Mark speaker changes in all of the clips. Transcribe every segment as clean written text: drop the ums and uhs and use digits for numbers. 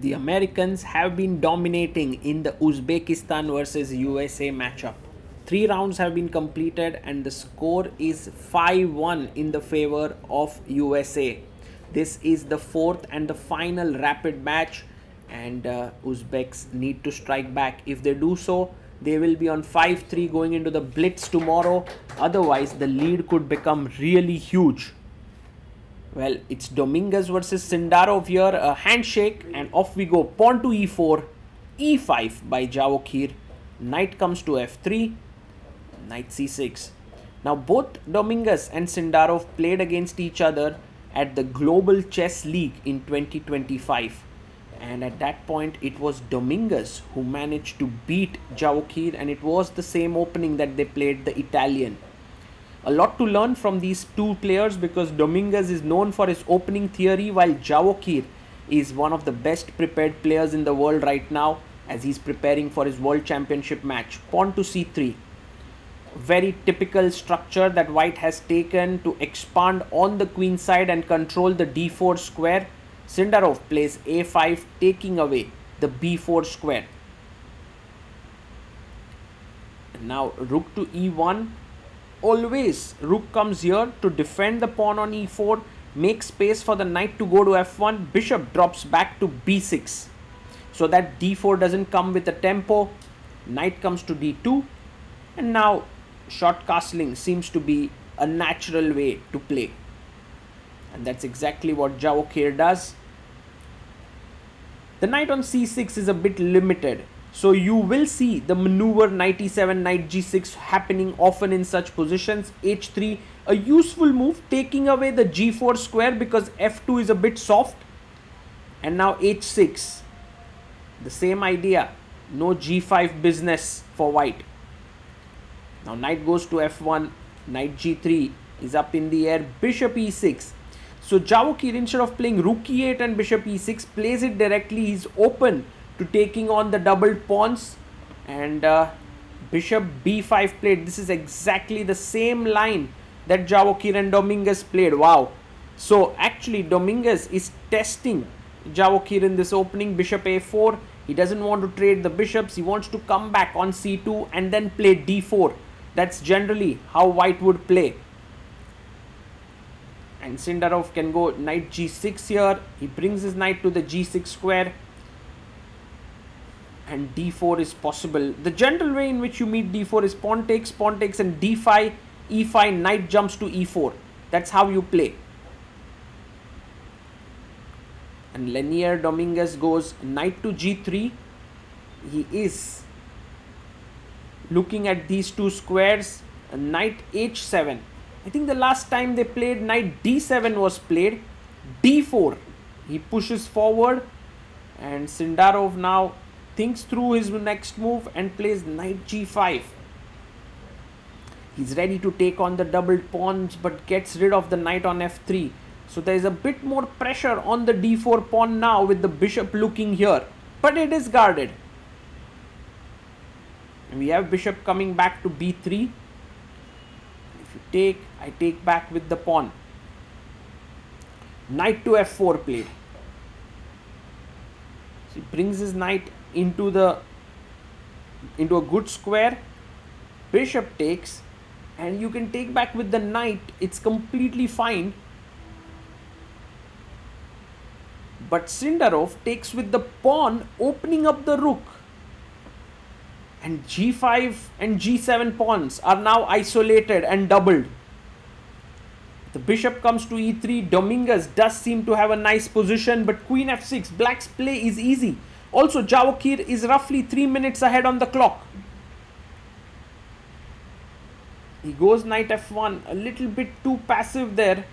Speaker 1: The Americans have been dominating in the Uzbekistan versus USA matchup. 3 rounds have been completed and the score is 5-1 in the favor of USA. This is the fourth and the final rapid match, and Uzbeks need to strike back. If they do so, they will be on 5-3 going into the blitz tomorrow. Otherwise, the lead could become really huge. Well, it's Dominguez versus Sindarov here. A handshake and off we go. Pawn to e4, e5 by Javokhir. Knight comes to f3, knight c6. Now both Dominguez and Sindarov played against each other at the Global Chess League in 2025. And at that point, it was Dominguez who managed to beat Javokhir, and it was the same opening that they played the Italian. A lot to learn from these two players because Dominguez is known for his opening theory while Javokhir is one of the best prepared players in the world right now as he's preparing for his world championship match. Pawn to c3. Very typical structure that white has taken to expand on the queen side and control the d4 square. Sindarov plays a5, taking away the b4 square. And now rook to e1. Always rook comes here to defend the pawn on e4, make space for the knight to go to f1, bishop drops back to b6 so that d4 doesn't come with a tempo. Knight comes to d2, and now short castling seems to be a natural way to play, and that's exactly what Javokhir does. The knight on c6 is a bit limited, so you will see the maneuver knight e7, knight g6 happening often in such positions. h3, a useful move, taking away the g4 square because f2 is a bit soft. And now h6, the same idea, no g5 business for white. Now knight goes to f1, knight g3 is up in the air, bishop e6. So Javokhir, instead of playing rook e8 and bishop e6, plays it directly. He's open to taking on the doubled pawns, and bishop b5 played. This is exactly the same line that Javokhir and Dominguez played. Wow. So actually Dominguez is testing Javokhir in this opening. Bishop a4. He doesn't want to trade the bishops. He wants to come back on c2 and then play d4. That's generally how white would play. And Sindarov can go knight g6 here. He brings his knight to the g6 square, and d4 is possible. The general way in which you meet d4 is pawn takes, and d5, e5, knight jumps to e4. That's how you play. And Leinier, Dominguez goes knight to g3. He is looking at these two squares. Knight h7. I think the last time they played, knight d7 was played. d4. He pushes forward, and Sindarov now thinks through his next move and plays knight g5. He's ready to take on the doubled pawns but gets rid of the knight on f3. So there is a bit more pressure on the d4 pawn now with the bishop looking here, but it is guarded. And we have bishop coming back to b3. If you take, I take back with the pawn. Knight to f4 played. So he brings his knight into a good square. Bishop takes, and you can take back with the knight. It's completely fine. But Sindarov takes with the pawn, opening up the rook. And g5 and g7 pawns are now isolated and doubled. The bishop comes to e3. Dominguez does seem to have a nice position, but queen f6. Black's play is easy. Also, Javokhir is roughly 3 minutes ahead on the clock. He goes knight f1, a little bit too passive there.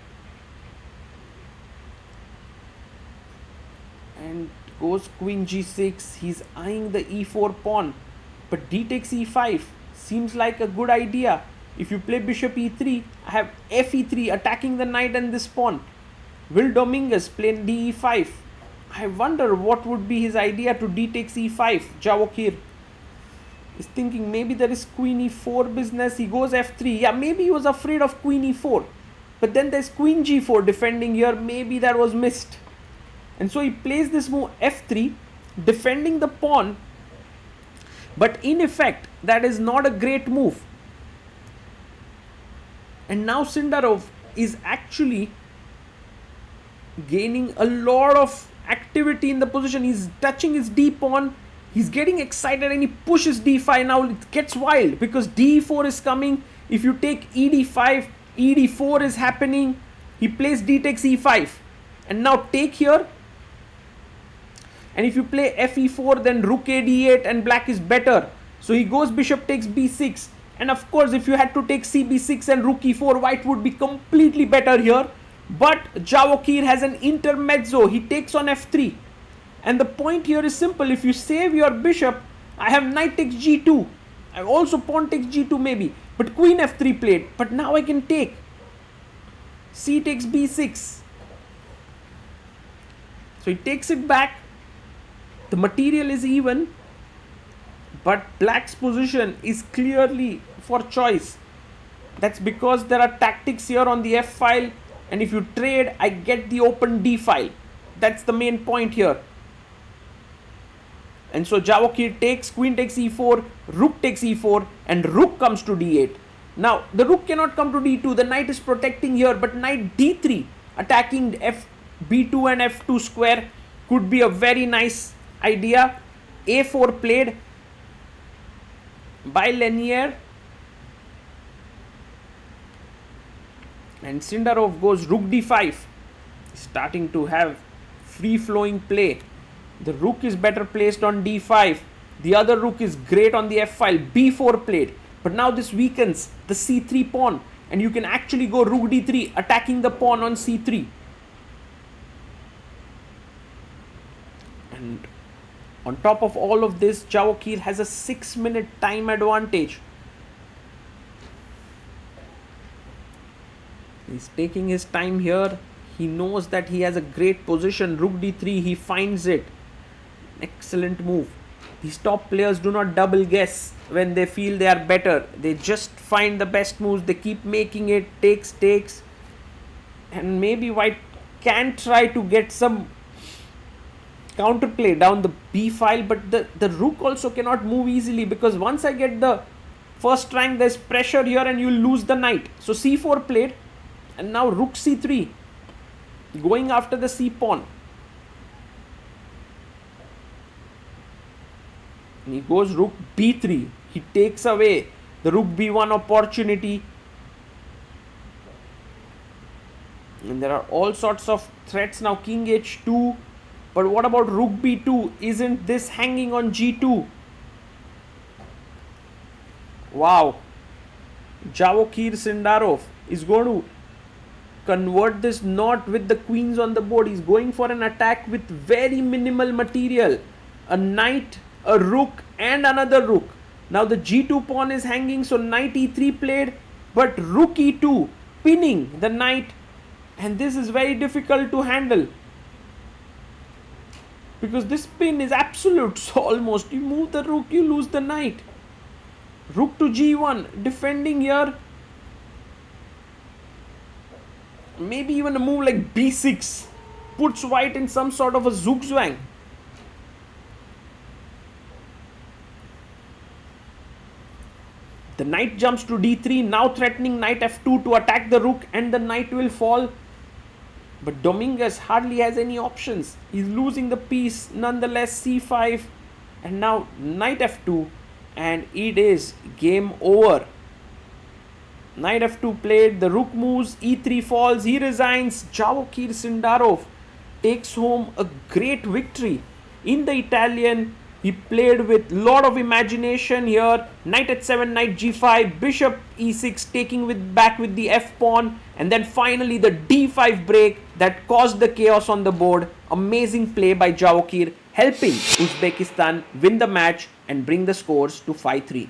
Speaker 1: And goes queen g6. He's eyeing the e4 pawn. But d takes e5 seems like a good idea. If you play bishop e3, I have fe3 attacking the knight and this pawn. Will Dominguez play d e5? I wonder what would be his idea to d takes e5. Javokhir is thinking maybe there is queen e4 business. He goes f3. Yeah, maybe he was afraid of queen e4. But then there's queen g4 defending here. Maybe that was missed. And so he plays this move f3, defending the pawn. But in effect, that is not a great move. And now Sindarov is actually gaining a lot of activity in the position. He's touching his d pawn. He's getting excited and he pushes d5. Now it gets wild because d4 is coming. If you take ed5, ed4 is happening. He plays d takes e5. And now take here. And if you play fe4, then rook a d8 and black is better. So he goes bishop takes b6. And of course, if you had to take cb6 and rook e4, white would be completely better here. But Javokhir has an intermezzo. He takes on f3. And the point here is simple. If you save your bishop, I have knight takes g2. I have also pawn takes g2 maybe. But queen f3 played. But now I can take. C takes b6. So he takes it back. The material is even. But black's position is clearly for choice. That's because there are tactics here on the f file. And if you trade, I get the open d file. That's the main point here. And so Javokhir takes, queen takes e4, rook takes e4, and rook comes to d8. Now, the rook cannot come to d2. The knight is protecting here, but knight d3, attacking b2 and f2 square could be a very nice idea. a4 played by Leinier. And Sindarov goes rook d5, starting to have free-flowing play. The rook is better placed on d5. The other rook is great on the f file. b4 played. But now this weakens the c3 pawn. And you can actually go rook d3, attacking the pawn on c3. And on top of all of this, Javokhir has a 6-minute time advantage. He's taking his time here. He knows that he has a great position. Rook d3, he finds it. Excellent move. These top players do not double guess when they feel they are better. They just find the best moves. They keep making it. Takes. And maybe white can try to get some counterplay down the b file. But the rook also cannot move easily, because once I get the first rank, there's pressure here and you lose the knight. So c4 played. And now rook c3. Going after the c pawn. And he goes rook b3. He takes away the rook b1 opportunity. And there are all sorts of threats now. King h2. But what about rook b2? Isn't this hanging on g2? Wow. Javokhir Sindarov is going to convert this not with the queens on the board. He's going for an attack with very minimal material. A knight, a rook, and another rook. Now the g2 pawn is hanging, so knight e3 played, but rook e2 pinning the knight, and this is very difficult to handle because this pin is absolute. So almost you move the rook, you lose the knight. Rook to g1, defending here. Maybe even a move like b6 puts white in some sort of a zugzwang. The knight jumps to d3, now threatening knight f2 to attack the rook, and the knight will fall. But Dominguez hardly has any options. He's losing the piece nonetheless. c5, and now knight f2, and it is game over. Knight f2 played, the rook moves, e3 falls, he resigns. Javokhir Sindarov takes home a great victory in the Italian. He played with lot of imagination here. Knight h7, knight g5, bishop e6, taking back with the f pawn, and then finally the d5 break that caused the chaos on the board. Amazing play by Javokhir, helping Uzbekistan win the match and bring the scores to 5-3.